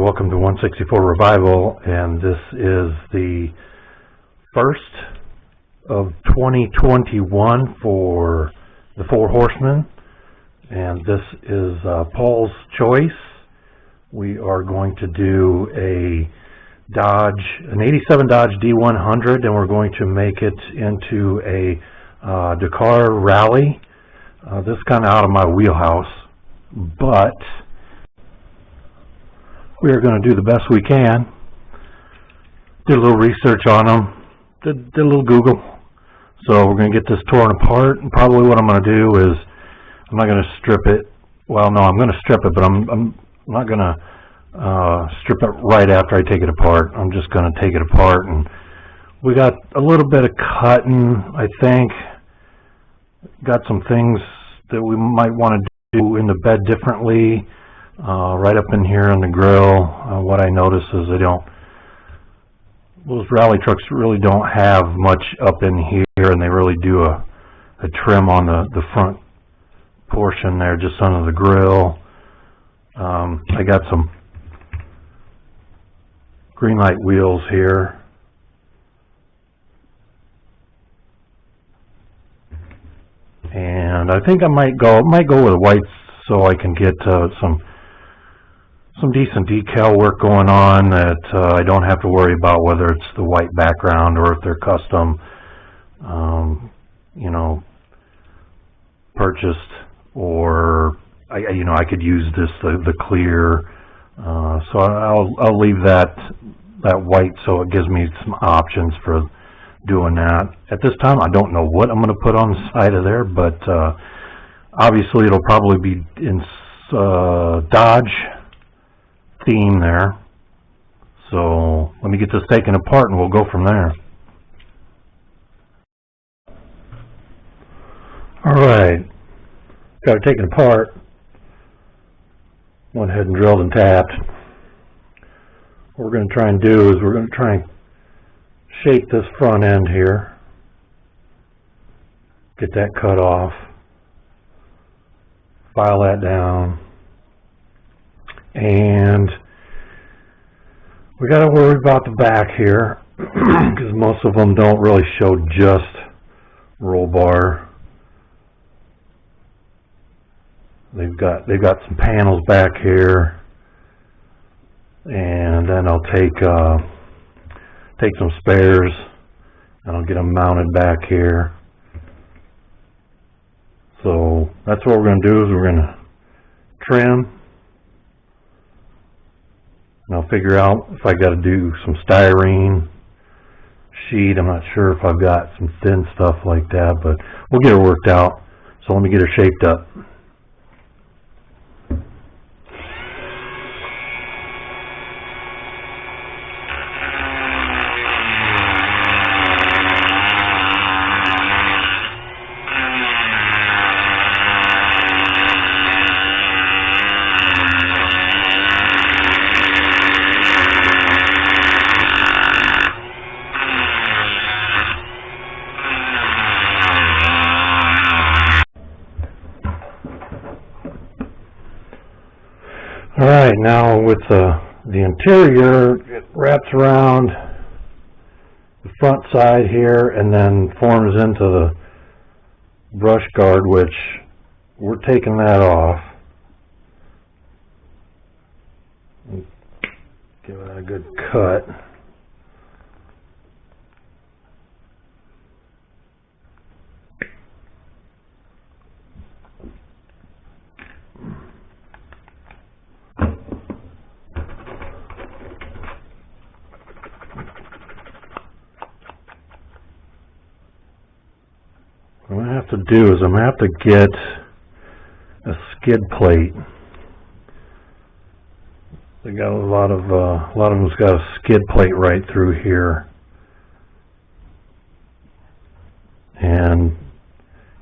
welcome to 164 Revival, and this is the first of 2021 for the Four Horsemen, and this is Paul's choice. We are going to do an 87 Dodge D100, and we're going to make it into a Dakar rally. This is kind of out of my wheelhouse, but we are going to do the best we can. Did a little research on them, did a little Google. So we're going to get this torn apart, and probably what I'm going to do is I'm not going to strip it. Well, no, I'm going to strip it, but I'm not going to strip it right after I take it apart. I'm just going to take it apart, and we got a little bit of cutting, I think. Got some things that we might want to do in the bed differently. Right up in here on the grill, what I notice is those rally trucks really don't have much up in here, and they really do a trim on the front portion there, just under the grill. I got some green light wheels here. And I think I might go with whites so I can get some decent decal work going on that I don't have to worry about whether it's the white background or if they're custom, purchased, or I could use the clear. So I'll leave that white so it gives me some options for doing that. At this time, I don't know what I'm going to put on the side of there, but obviously it'll probably be in Dodge theme there. So let me get this taken apart and we'll go from there. Alright, got it taken apart. Went ahead and drilled and tapped. What we're going to try and do is we're going to try and shape this front end here. Get that cut off. File that down. And we got to worry about the back here because most of them don't really show just roll bar. They've got some panels back here, and then I'll take some spares and I'll get them mounted back here. So that's what we're going to do is we're going to trim. And I'll figure out if I got to do some styrene sheet. I'm not sure if I've got some thin stuff like that, but we'll get her worked out. So let me get her shaped up. Alright, now with the interior, it wraps around the front side here and then forms into the brush guard, which we're taking that off. Give it a good cut. What I'm going to have to do is I'm going to have to get a skid plate. They got a lot of them's got a skid plate right through here, and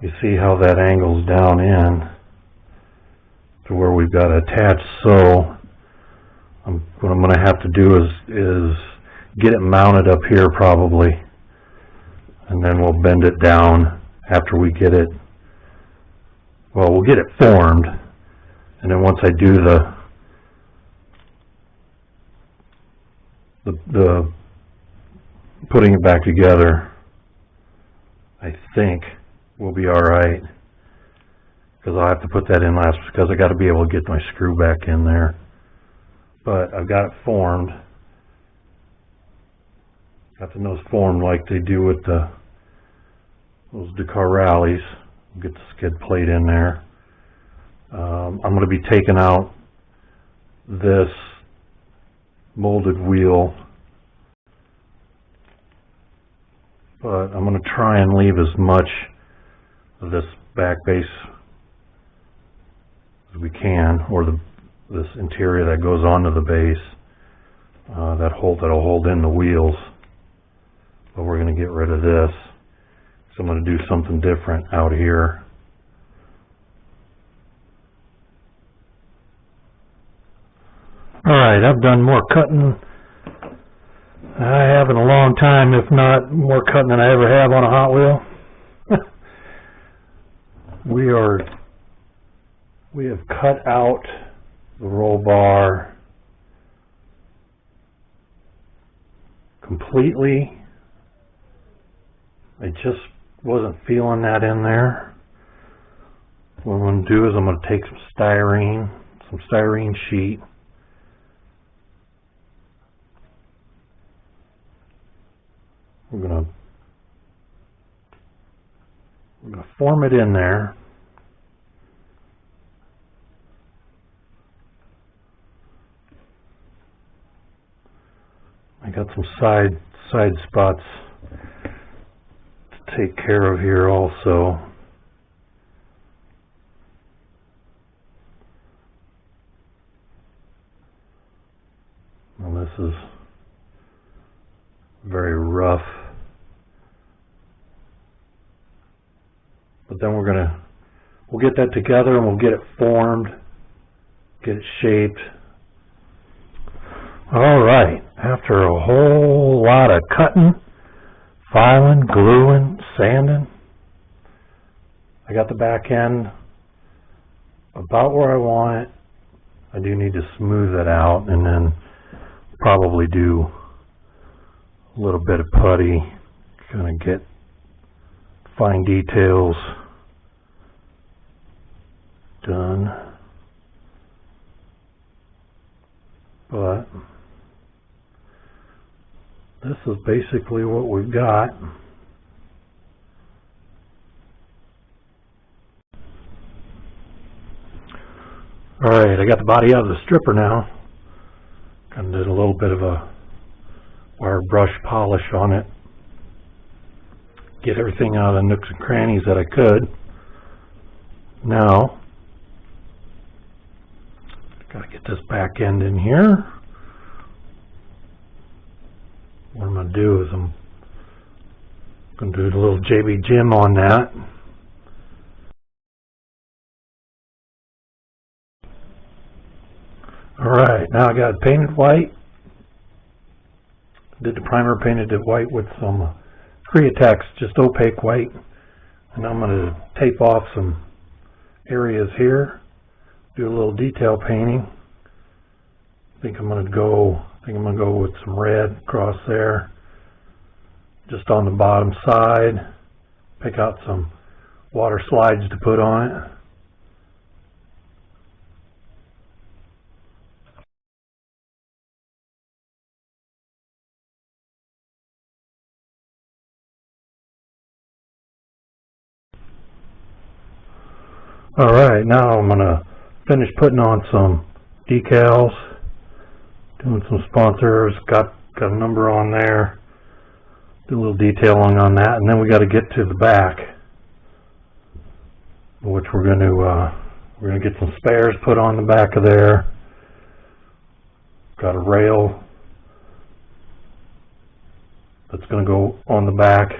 you see how that angles down in to where we've got it attached. So what I'm going to have to do is get it mounted up here probably, and then we'll bend it down after we get it, well, we'll get it formed, and then once I do the the putting it back together, I think, will be alright. Because I'll have to put that in last, because I got to be able to get my screw back in there. But I've got it formed. Got the nose formed like they do with those Dakar rallies. Get the skid plate in there. I'm going to be taking out this molded wheel, but I'm going to try and leave as much of this back base as we can, or this interior that goes onto the base, that'll hold in the wheels. But we're going to get rid of this, so I'm going to do something different out here. Alright, I've done more cutting I have in a long time, if not more cutting than I ever have on a Hot Wheel. We have cut out the roll bar completely. I just wasn't feeling that in there. What I'm going to do is I'm going to take some styrene sheet, we're going to form it in there. I got some side spots to take care of here also. Well, this is very rough, but then we'll get that together and we'll get it formed, get it shaped. Alright, after a whole lot of cutting, filing, gluing, sanding, I got the back end about where I want it. I do need to smooth it out and then probably do a little bit of putty, kind of get fine details done. But this is basically what we've got. Alright, I got the body out of the stripper now. Kind of did a little bit of a wire brush polish on it. Get everything out of the nooks and crannies that I could. Now, got to get this back end in here. What I'm going to do is I'm going to do a little JB Jim on that. Alright, now I got it painted white. Did the primer, painted it white with some Createx, just opaque white. And I'm going to tape off some areas here. Do a little detail painting. I think I'm going to go with some red across there, just on the bottom side. Pick out some water slides to put on it. Alright, now I'm going to finish putting on some decals, doing some sponsors, got a number on there, do a little detailing on that, and then we got to get to the back, which we're going to get some spares put on the back of there. Got a rail that's going to go on the back,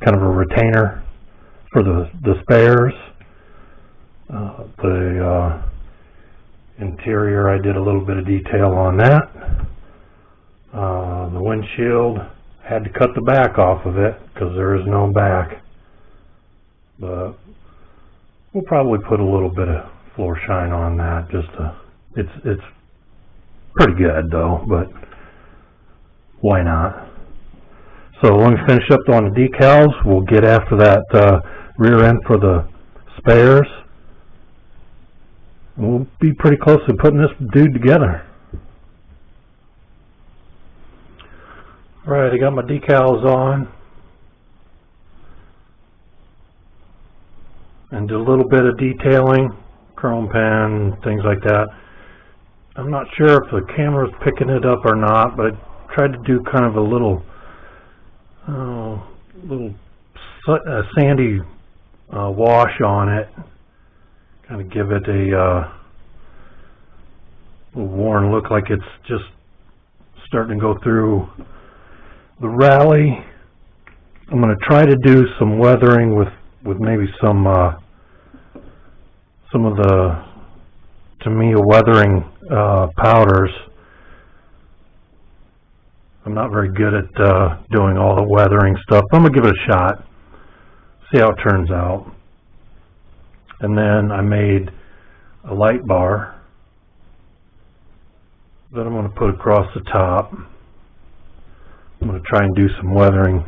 kind of a retainer for the spares. The interior, I did a little bit of detail on that. The windshield, had to cut the back off of it because there is no back, but we'll probably put a little bit of floor shine on that. Just it's pretty good though, but why not? So when we finish up on the decals, we'll get after that rear end for the spares. We'll be pretty close to putting this dude together. Alright, I got my decals on. And do a little bit of detailing, chrome pen, things like that. I'm not sure if the camera's picking it up or not, but I tried to do kind of a little sandy wash on it, kind of give it a worn look, like it's just starting to go through the rally. I'm going to try to do some weathering with maybe some of the Tamiya weathering powders. I'm not very good at doing all the weathering stuff. I'm going to give it a shot, see how it turns out. And then I made a light bar that I'm going to put across the top. I'm going to try and do some weathering,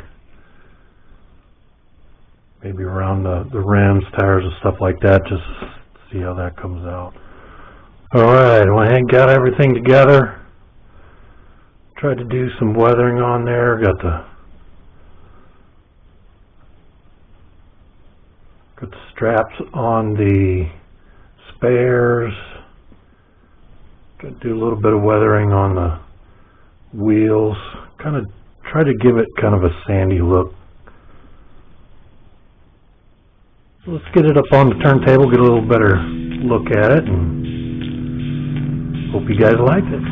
maybe around the rims, tires, and stuff like that, just see how that comes out. Alright, I went ahead and got everything together. Tried to do some weathering on there. Got the straps on the spares. Got to do a little bit of weathering on the wheels. Kind of try to give it kind of a sandy look. So let's get it up on the turntable, get a little better look at it, and hope you guys like it.